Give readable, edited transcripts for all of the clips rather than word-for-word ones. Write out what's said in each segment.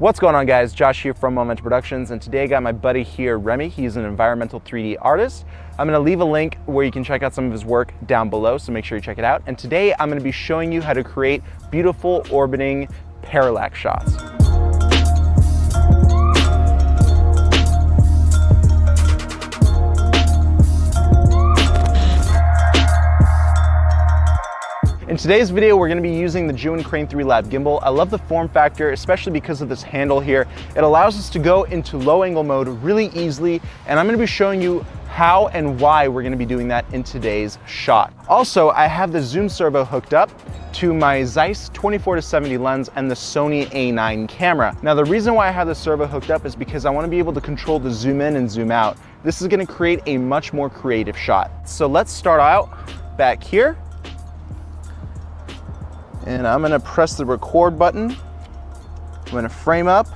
What's going on, guys? Josh here from Momentum Productions, and today I got my buddy here, Remy. He's an environmental 3D artist. I'm going to leave a link where you can check out some of his work down below, so make sure you check it out. And today I'm going to be showing you how to create beautiful orbiting parallax shots. In today's video, we're going to be using the Zhiyun Crane 3 Lab gimbal. I love the form factor, especially because of this handle here. It allows us to go into low angle mode really easily, and I'm going to be showing you how and why we're going to be doing that in today's shot. Also, I have the zoom servo hooked up to my Zeiss 24-70 lens and the Sony A9 camera. Now, the reason why I have the servo hooked up is because I want to be able to control the zoom in and zoom out. This is going to create a much more creative shot. So let's start out back here. And I'm gonna press the record button. I'm gonna frame up.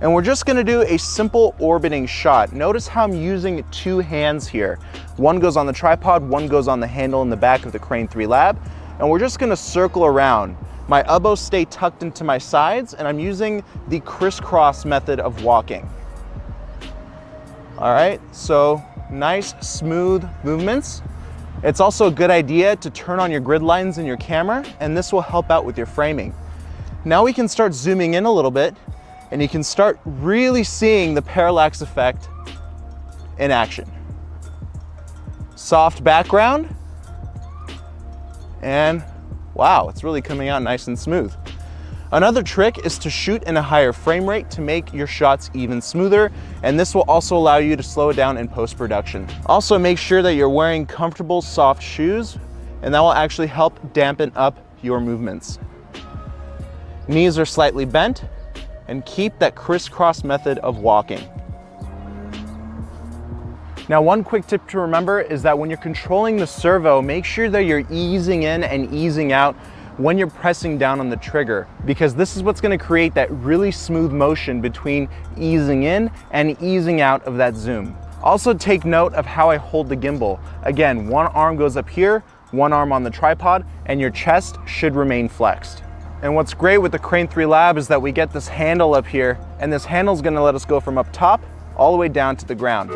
And we're just gonna do a simple orbiting shot. Notice how I'm using two hands here. One goes on the tripod, one goes on the handle in the back of the Crane 3 Lab. And we're just gonna circle around. My elbows stay tucked into my sides, and I'm using the crisscross method of walking. All right, so nice, smooth movements. It's also a good idea to turn on your grid lines in your camera, and this will help out with your framing. Now we can start zooming in a little bit, and you can start really seeing the parallax effect in action. Soft background, and wow, it's really coming out nice and smooth. Another trick is to shoot in a higher frame rate to make your shots even smoother, and this will also allow you to slow it down in post-production. Also, make sure that you're wearing comfortable, soft shoes, and that will actually help dampen up your movements. Knees are slightly bent, and keep that crisscross method of walking. Now, one quick tip to remember is that when you're controlling the servo, make sure that you're easing in and easing out when you're pressing down on the trigger, because this is what's going to create that really smooth motion between easing in and easing out of that zoom. Also, take note of how I hold the gimbal. Again, one arm goes up here, one arm on the tripod, and your chest should remain flexed. And what's great with the Crane 3 Lab is that we get this handle up here, and this handle is going to let us go from up top all the way down to the ground.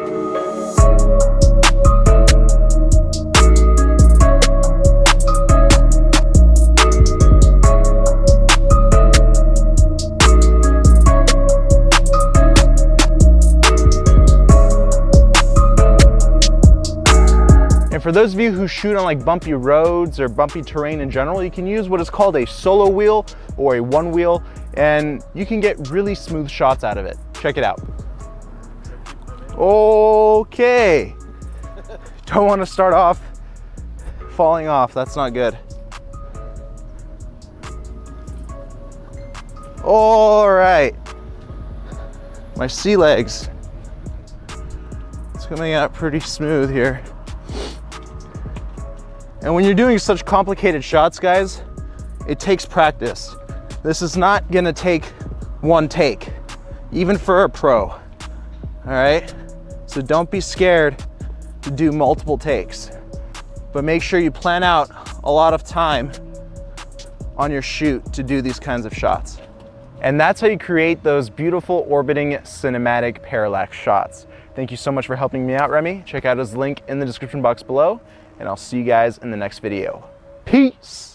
And for those of you who shoot on like bumpy roads or bumpy terrain in general, you can use what is called a solo wheel or a one wheel, and you can get really smooth shots out of it. Check it out. Okay. Don't want to start off falling off. That's not good. All right. My sea legs. It's coming out pretty smooth here. And when you're doing such complicated shots, guys, it takes practice. This is not gonna take one take, even for a pro, all right? So don't be scared to do multiple takes, but make sure you plan out a lot of time on your shoot to do these kinds of shots. And that's how you create those beautiful orbiting cinematic parallax shots. Thank you so much for helping me out, Remy. Check out his link in the description box below, and I'll see you guys in the next video. Peace.